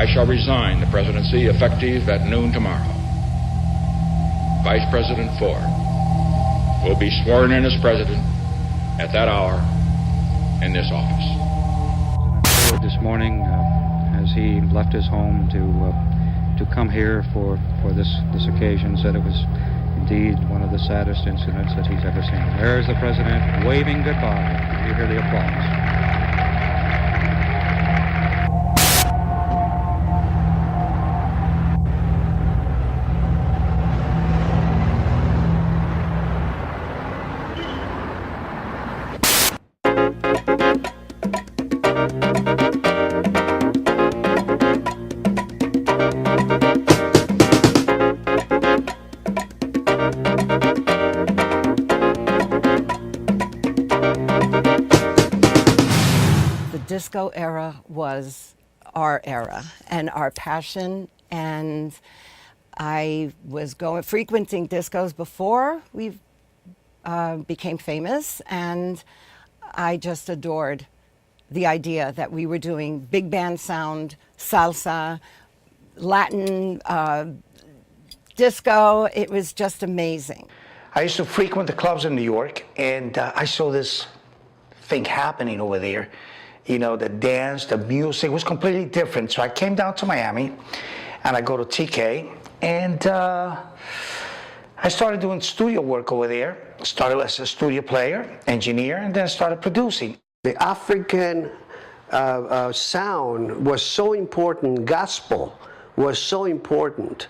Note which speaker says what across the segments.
Speaker 1: I shall resign the presidency effective at noon tomorrow. Vice President Ford will be sworn in as president at that hour in this office.
Speaker 2: This morning, as he left his home to come here for this occasion, said it was indeed one of the saddest incidents that he's ever seen. There's the president waving goodbye. You hear the applause.
Speaker 3: Disco era was our era and our passion, and I was frequenting discos before we became famous, and I just adored the idea that we were doing big band sound, salsa, Latin, disco. It was just amazing.
Speaker 4: I used to frequent the clubs in New York, and I saw this thing happening over there. You know, the dance, the music was completely different. So I came down to Miami, and I go to TK, and I started doing studio work over there. Started as a studio player, engineer, and then started producing.
Speaker 5: The African sound was so important. Gospel was so important.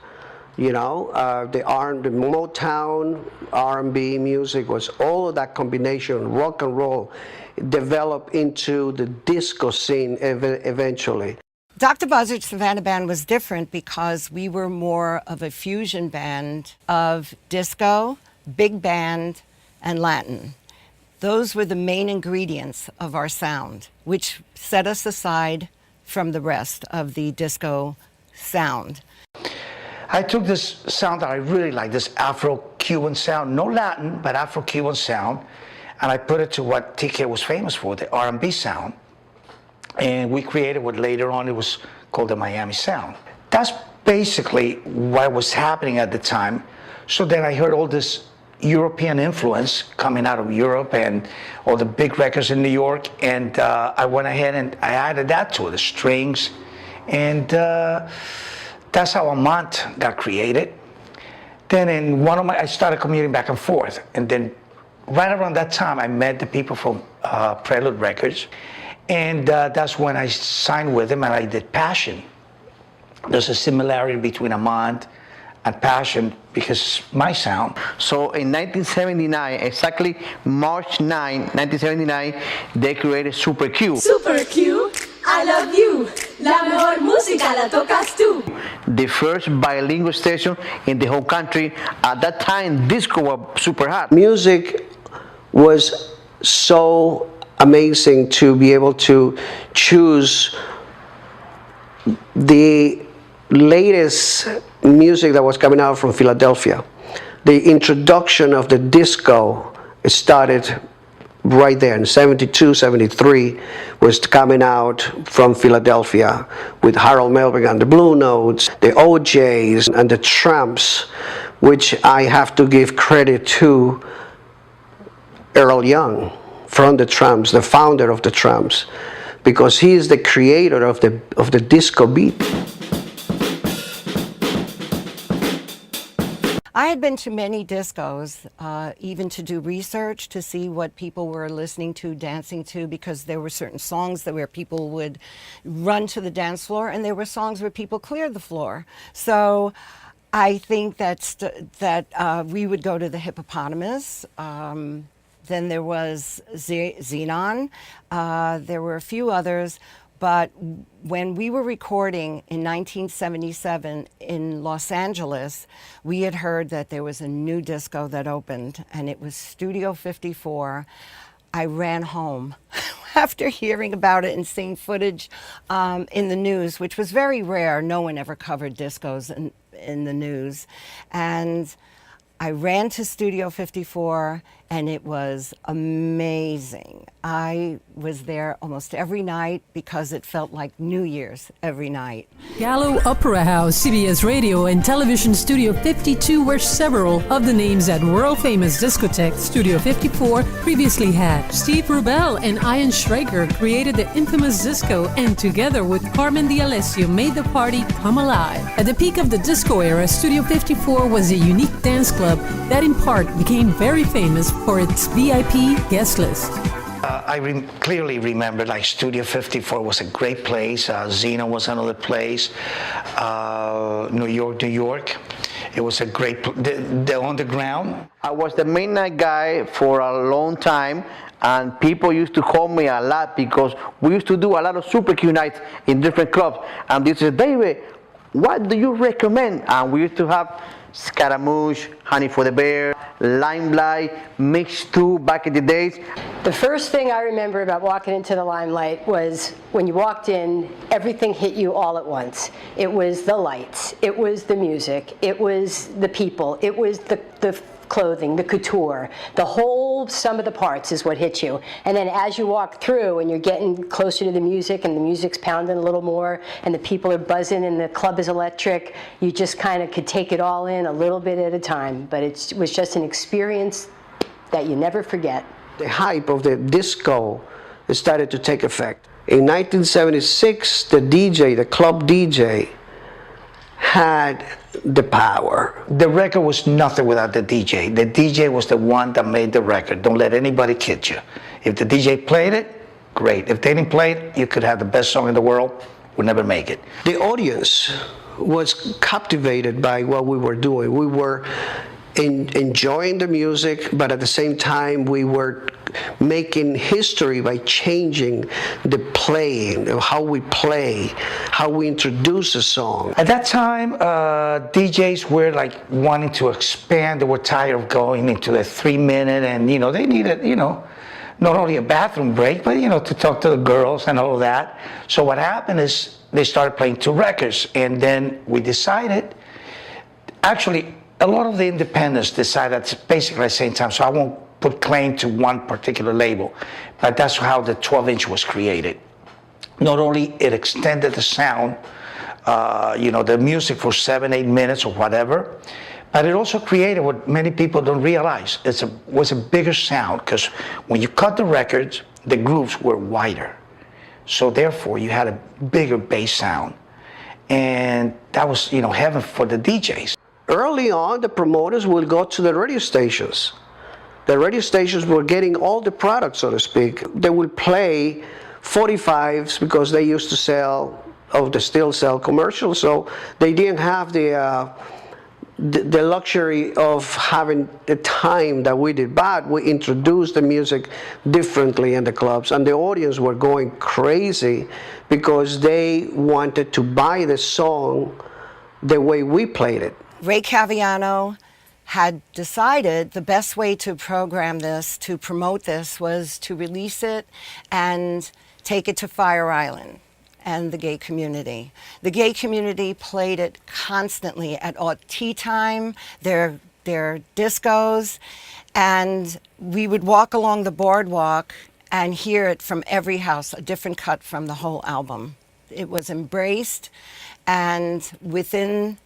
Speaker 5: You know, the Motown, R&B music was all of that combination, rock and roll, developed into the disco scene eventually.
Speaker 3: Dr. Buzzard's Savannah Band was different because we were more of a fusion band of disco, big band, and Latin. Those were the main ingredients of our sound, which set us aside from the rest of the disco sound.
Speaker 4: I took this sound that I really like, this Afro-Cuban sound, no Latin, but Afro-Cuban sound, and I put it to what TK was famous for, the R&B sound. And we created what later on it was called the Miami sound. That's basically what was happening at the time. So then I heard all this European influence coming out of Europe and all the big records in New York, and I went ahead and I added that to it, the strings, and that's how Amant got created. Then I started commuting back and forth, and then right around that time I met the people from Prelude Records, and that's when I signed with them and I did Passion. There's a similarity between Amant and Passion because it's my sound.
Speaker 6: So in 1979, exactly March 9, 1979, they created Super Q.
Speaker 7: Super Q, I love you. La mejor música la tocas tú.
Speaker 6: The first bilingual station in the whole country. At that time, disco was super hot.
Speaker 5: Music was so amazing to be able to choose the latest music that was coming out from Philadelphia. The introduction of the disco started right there in 72, 73 was coming out from Philadelphia with Harold Melvin and the Blue Notes, the OJs and the Tramps, which I have to give credit to Earl Young from the Tramps, the founder of the Tramps, because he is the creator of the disco beat.
Speaker 3: I had been to many discos, even to do research to see what people were listening to, dancing to, because there were certain songs where people would run to the dance floor, and there were songs where people cleared the floor. So I think that we would go to the Hippopotamus. Then there was Xenon. There were a few others. But when we were recording in 1977 in Los Angeles, we had heard that there was a new disco that opened, and it was Studio 54. I ran home after hearing about it and seeing footage in the news, which was very rare. No one ever covered discos in the news. And I ran to Studio 54, and it was amazing. I was there almost every night because it felt like New Year's every night.
Speaker 8: Gallo Opera House, CBS Radio, and Television Studio 52 were several of the names that world-famous discotheque Studio 54 previously had. Steve Rubel and Ian Schrager created the infamous disco, and together with Carmen D'Alessio made the party come alive. At the peak of the disco era, Studio 54 was a unique dance club that in part became very famous for its VIP guest list.
Speaker 4: I clearly remember, like, Studio 54 was a great place. Xena was another place. New York. It was a great, the underground.
Speaker 6: I was the midnight guy for a long time, and people used to call me a lot because we used to do a lot of Super Q nights in different clubs. And they said, David, what do you recommend? And we used to have Scaramouche, Honey for the Bear, Limelight, Mix 2 back in the days.
Speaker 9: The first thing I remember about walking into the Limelight was when you walked in, everything hit you all at once. It was the lights, it was the music, it was the people, it was the clothing, the couture, the whole sum of the parts is what hit you. And then as you walk through and you're getting closer to the music and the music's pounding a little more and the people are buzzing and the club is electric, you just kind of could take it all in a little bit at a time. But it was just an experience that you never forget.
Speaker 5: The hype of the disco started to take effect. In 1976, the club DJ, had the power.
Speaker 4: The record was nothing without the DJ. The DJ was the one that made the record. Don't let anybody kid you. If the DJ played it, great. If they didn't play it, you could have the best song in the world, would never make it.
Speaker 5: The audience was captivated by what we were doing. We were enjoying the music, but at the same time we were making history by changing the playing, how we play, how we introduce a song.
Speaker 4: At that time, DJs were like wanting to expand. They were tired of going into the 3-minute, and they needed, not only a bathroom break, but to talk to the girls and all of that. So what happened is they started playing 2 records, and then we decided, actually, a lot of the independents decided at basically the same time, so I won't put claim to one particular label, but that's how the 12-inch was created. Not only it extended the sound, the music for 7-8 minutes or whatever, but it also created what many people don't realize. It was a bigger sound, because when you cut the records, the grooves were wider. So therefore, you had a bigger bass sound. And that was, heaven for the DJs.
Speaker 5: Early on, the promoters would go to the radio stations. The radio stations were getting all the products, so to speak. They would play 45s because they used to still sell commercials, so they didn't have the luxury of having the time that we did. But we introduced the music differently in the clubs, and the audience were going crazy because they wanted to buy the song the way we played it.
Speaker 3: Ray Caviano had decided the best way to program this, to promote this, was to release it and take it to Fire Island and the gay community. The gay community played it constantly at tea time, their discos, and we would walk along the boardwalk and hear it from every house, a different cut from the whole album. It was embraced, and within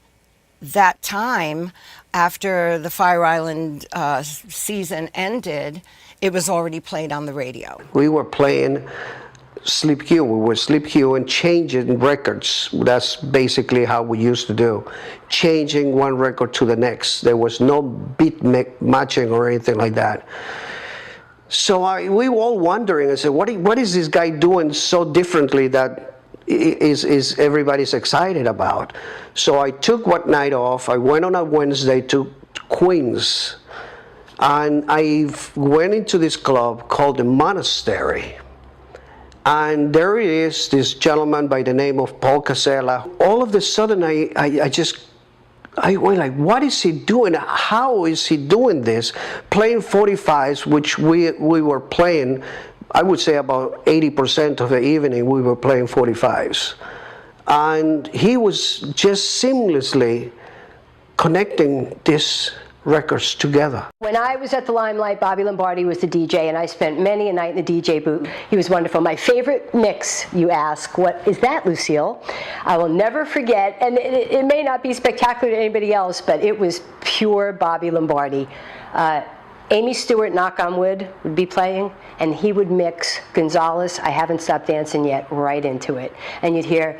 Speaker 3: that time, after the Fire Island season ended, it was already played on the radio.
Speaker 5: We were playing Sleep Q. We would Sleep Q and changing records. That's basically how we used to do. Changing one record to the next. There was no beat matching or anything like that. So we were all wondering, I said, what is this guy doing so differently that is everybody's excited about? So I took one night off. I went on a Wednesday to Queens, and I went into this club called the Monastery. And there is this gentleman by the name of Paul Casella. All of a sudden, I went like, what is he doing? How is he doing this? Playing 45s, which we were playing, I would say about 80% of the evening we were playing 45s. And he was just seamlessly connecting this records together.
Speaker 9: When I was at the Limelight, Bobby Lombardi was the DJ, and I spent many a night in the DJ booth. He was wonderful. My favorite mix, you ask, what is that, Lucille? I will never forget, and it may not be spectacular to anybody else, but it was pure Bobby Lombardi. Amy Stewart, Knock on Wood, would be playing, and he would mix Gonzalez, I Haven't Stopped Dancing Yet, right into it. And you'd hear,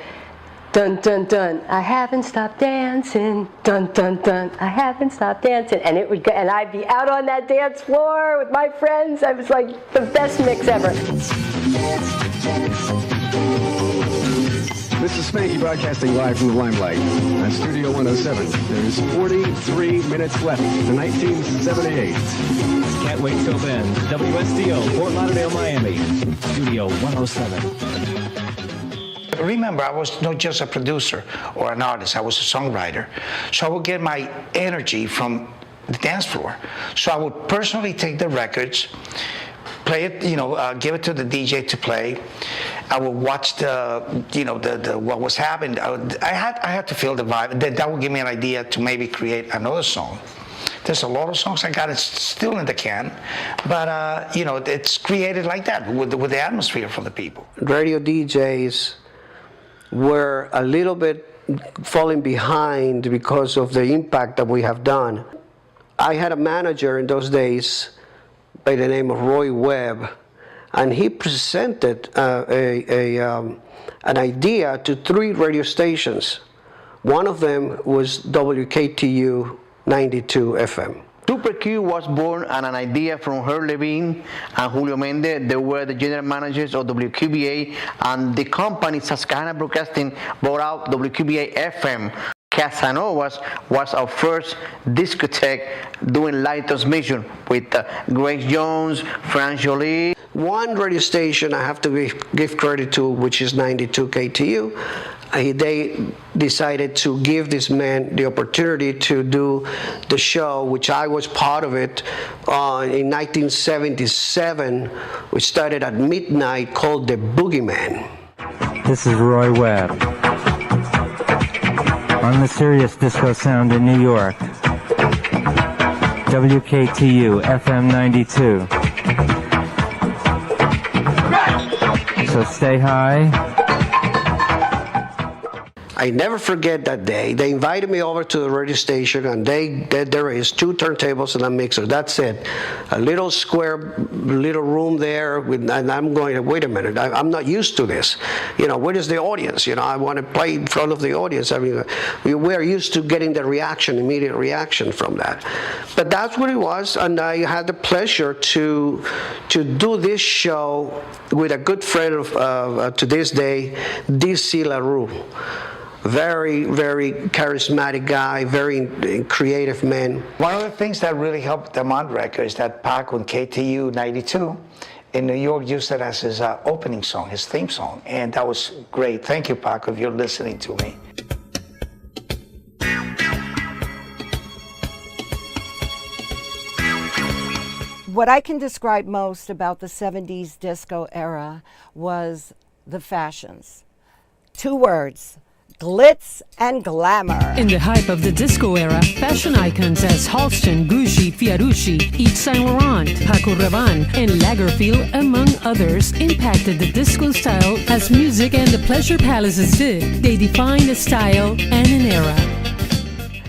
Speaker 9: dun, dun, dun, I haven't stopped dancing, dun, dun, dun, I haven't stopped dancing. And it would go, and I'd be out on that dance floor with my friends. I was like the best mix ever.
Speaker 10: This is Spanky broadcasting live from the Limelight on Studio 107. There's 43 minutes left to 1978.
Speaker 11: Can't wait till then. WSDO, Fort Lauderdale, Miami. Studio 107.
Speaker 4: Remember, I was not just a producer or an artist, I was a songwriter. So I would get my energy from the dance floor. So I would personally take the records, play it, give it to the DJ to play. I would watch what was happening. I had to feel the vibe. That would give me an idea to maybe create another song. There's a lot of songs I got. It's still in the can, but it's created like that with the atmosphere for the people.
Speaker 5: Radio DJs were a little bit falling behind because of the impact that we have done. I had a manager in those days by the name of Roy Webb, and he presented an idea to 3 radio stations. One of them was WKTU 92 FM.
Speaker 6: Super Q was born on an idea from Herb Levine and Julio Mendez. They were the general managers of WQBA, and the company Susquehanna Broadcasting bought out WQBA FM. Castellanos was our first discotheque doing live transmission with Grace Jones, Fran Jolie.
Speaker 5: One radio station I have to give credit to, which is 92 KTU. They decided to give this man the opportunity to do the show, which I was part of it, in 1977. We started at midnight, called The Boogeyman.
Speaker 12: This is Roy Webb on the Sirius Disco Sound in New York. WKTU FM 92. So stay high.
Speaker 5: I never forget that day. They invited me over to the radio station, and there is 2 turntables and a mixer. That's it. A little square, little room there, and I'm going, wait a minute, I'm not used to this. Where is the audience? I want to play in front of the audience. I mean, we're used to getting the reaction, immediate reaction from that. But that's what it was, and I had the pleasure to do this show with a good friend of, to this day, D.C. LaRue. Very, very charismatic guy, very creative man.
Speaker 4: One of the things that really helped them on record is that Pac on KTU 92 in New York used it as his opening song, his theme song, and that was great. Thank you, Pac, if you're listening to me.
Speaker 3: What I can describe most about the 70s disco era was the fashions. 2 words. Glitz and glamour.
Speaker 8: In the hype of the disco era, fashion icons as Halston, Gucci, Fiorucci, Yves Saint Laurent, Paco Rabanne, and Lagerfeld, among others, impacted the disco style as music and the pleasure palaces did. They defined a style and an era.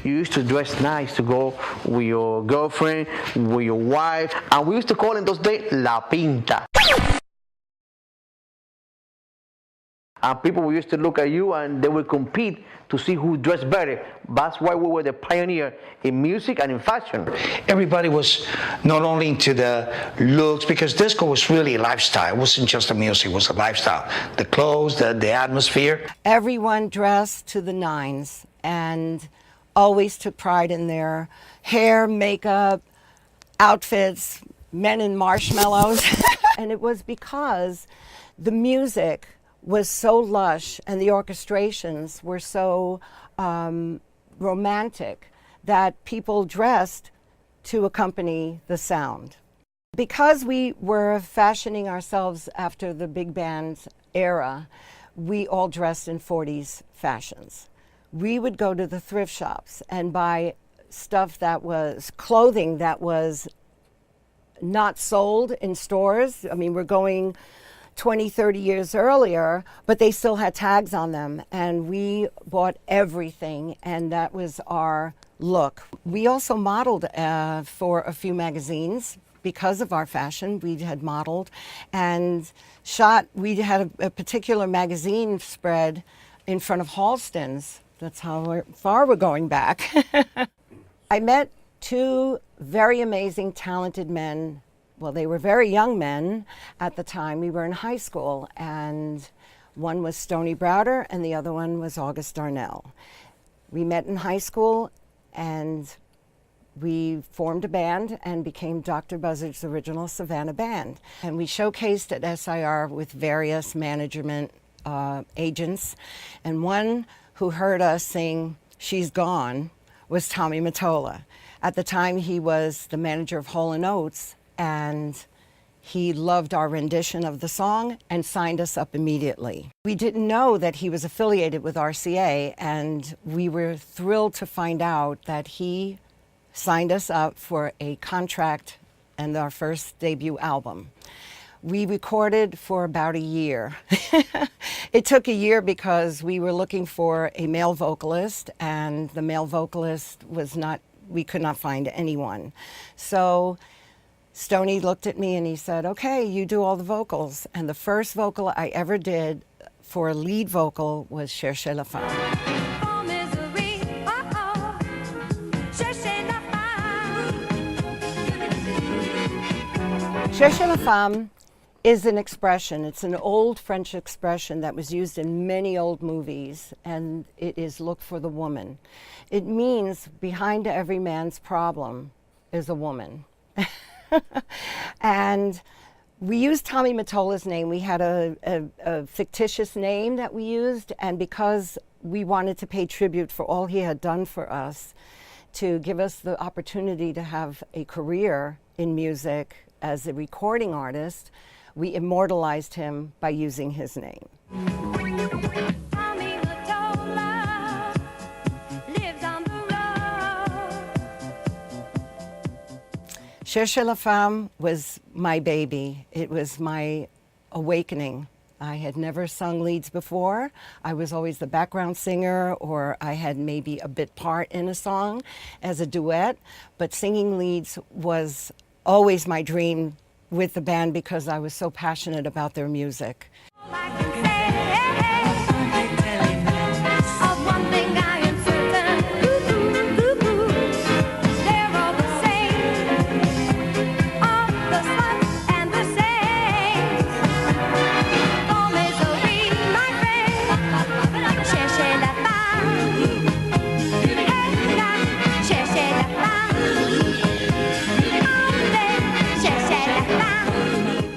Speaker 6: You used to dress nice to go with your girlfriend, with your wife, and we used to call in those days La Pinta. And people used to look at you and they would compete to see who dressed better. That's why we were the pioneer in music and in fashion.
Speaker 4: Everybody was not only into the looks, because disco was really a lifestyle. It wasn't just the music, it was a lifestyle. The clothes, the atmosphere.
Speaker 3: Everyone dressed to the nines and always took pride in their hair, makeup, outfits, men in marshmallows. And it was because the music was so lush and the orchestrations were so romantic that people dressed to accompany the sound. Because we were fashioning ourselves after the big band era, we all dressed in 40s fashions. We would go to the thrift shops and buy stuff that was clothing that was not sold in stores. I mean, we're going 20, 30 years earlier, but they still had tags on them. And we bought everything, and that was our look. We also modeled for a few magazines. Because of our fashion, we had modeled and shot. We had a particular magazine spread in front of Halston's. That's how far we're going back. I met two very amazing, talented men. Well, they were very young men at the time. We were in high school, and one was Stoney Browder, and the other one was August Darnell. We met in high school, and we formed a band and became Dr. Buzzard's original Savannah band. And we showcased at SIR with various management agents. And one who heard us sing She's Gone was Tommy Mottola. At the time, he was the manager of Hall & Oates, and he loved our rendition of the song and signed us up immediately. We didn't know that he was affiliated with RCA, and we were thrilled to find out that he signed us up for a contract and our first debut album. We recorded for about a year. It took a year because we were looking for a male vocalist, and the male vocalist was not, we could not find anyone. So Stoney looked at me and he said, okay, you do all the vocals. And the first vocal I ever did for a lead vocal was Cherchez la Femme. Cherchez la Femme is an expression. It's an old French expression that was used in many old movies, and it is look for the woman. It means behind every man's problem is a woman. And we used Tommy Mottola's name. We had a fictitious name that we used, and because we wanted to pay tribute for all he had done for us, to give us the opportunity to have a career in music as a recording artist, we immortalized him by using his name. Cherchez la Femme was my baby. It was my awakening. I had never sung leads before. I was always the background singer, or I had maybe a bit part in a song as a duet, but singing leads was always my dream with the band because I was so passionate about their music.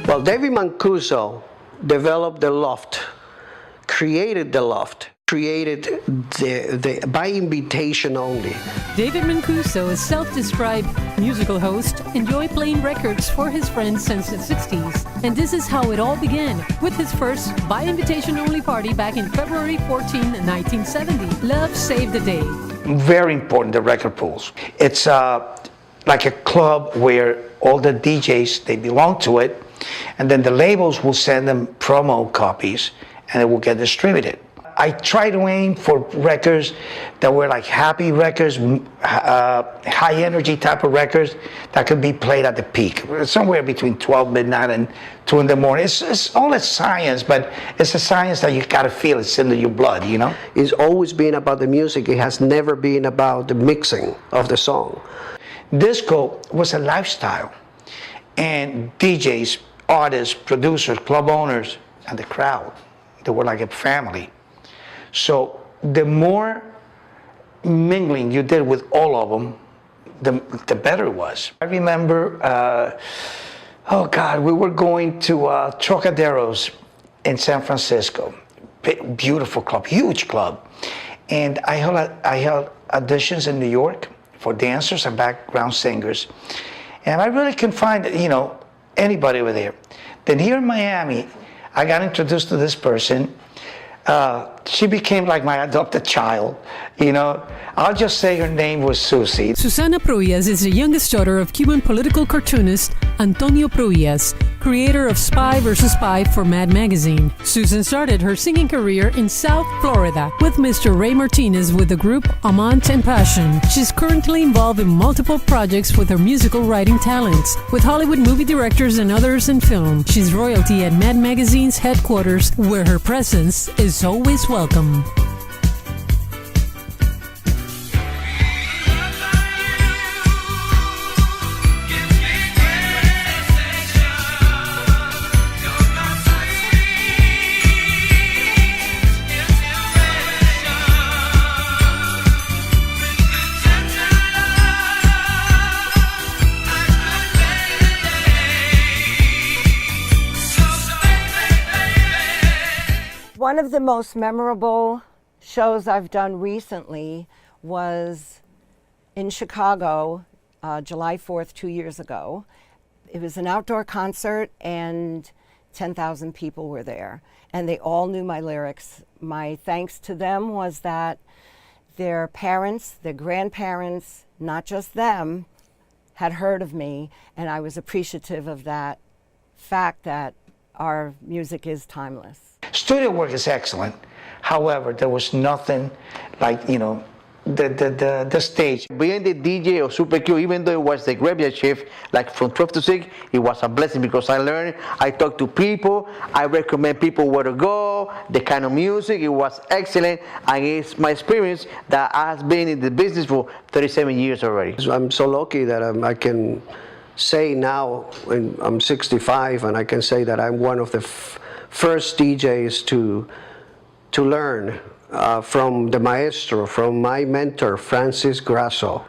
Speaker 5: Well, David Mancuso developed the loft, created the loft, created the by invitation only.
Speaker 8: David Mancuso, a self-described musical host, enjoyed playing records for his friends since the 60s. And this is how it all began, with his first by invitation only party back in February 14, 1970. Love saved the day.
Speaker 4: Very important, the record pools. It's like a club where all the DJs, they belong to it, and then the labels will send them promo copies and it will get distributed. I try to aim for records that were like happy records, high energy type of records that could be played at the peak, somewhere between 12 midnight and 2 in the morning. It's all a science, but it's a science that you gotta feel. It's in your blood, you know?
Speaker 5: It's always been about the music. It has never been about the mixing of the song.
Speaker 4: Disco was a lifestyle, and DJs, artists, producers, club owners, and the crowd, they were like a family. So the more mingling you did with all of them, the better it was. I remember, oh God, we were going to Trocaderos in San Francisco. Beautiful club, huge club. And I held auditions in New York for dancers and background singers. And I really couldn't find, anybody over there. Then here in Miami, I got introduced to this person, she became like my adopted child, you know. I'll just say her name was Susie.
Speaker 8: Susana Proillas is the youngest daughter of Cuban political cartoonist Antonio Proillas, creator of Spy vs. Spy for Mad Magazine. Susan started her singing career in South Florida with Mr. Ray Martinez with the group Amant and Passion. She's currently involved in multiple projects with her musical writing talents, with Hollywood movie directors and others in film. She's royalty at Mad Magazine's headquarters, where her presence is always welcome.
Speaker 3: One of the most memorable shows I've done recently was in Chicago, July 4th, 2 years ago. It was an outdoor concert and 10,000 people were there, and they all knew my lyrics. My thanks to them was that their parents, their grandparents, not just them, had heard of me, and I was appreciative of that fact that our music is timeless.
Speaker 4: Studio work is excellent. However, there was nothing like, you know, the stage.
Speaker 6: Being the DJ of Super Q, even though it was the graveyard shift, like from 12 to 6, it was a blessing because I learned, I talked to people, I recommend people where to go, the kind of music, it was excellent, and it's my experience that has been in the business for 37 years already.
Speaker 5: I'm so lucky that I can say now, I'm 65, and I can say that I'm one of the first DJs to learn from the maestro, from my mentor, Francis Grasso.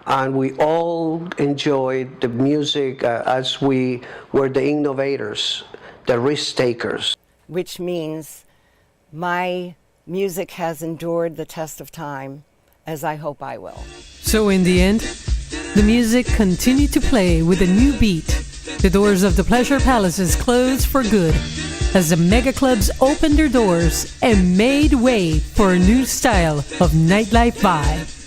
Speaker 5: And we all enjoyed the music as we were the innovators, the risk takers.
Speaker 3: Which means my music has endured the test of time, as I hope I will.
Speaker 8: So in the end, the music continued to play with a new beat. The doors of the Pleasure Palaces closed for good as the mega clubs opened their doors and made way for a new style of nightlife vibe.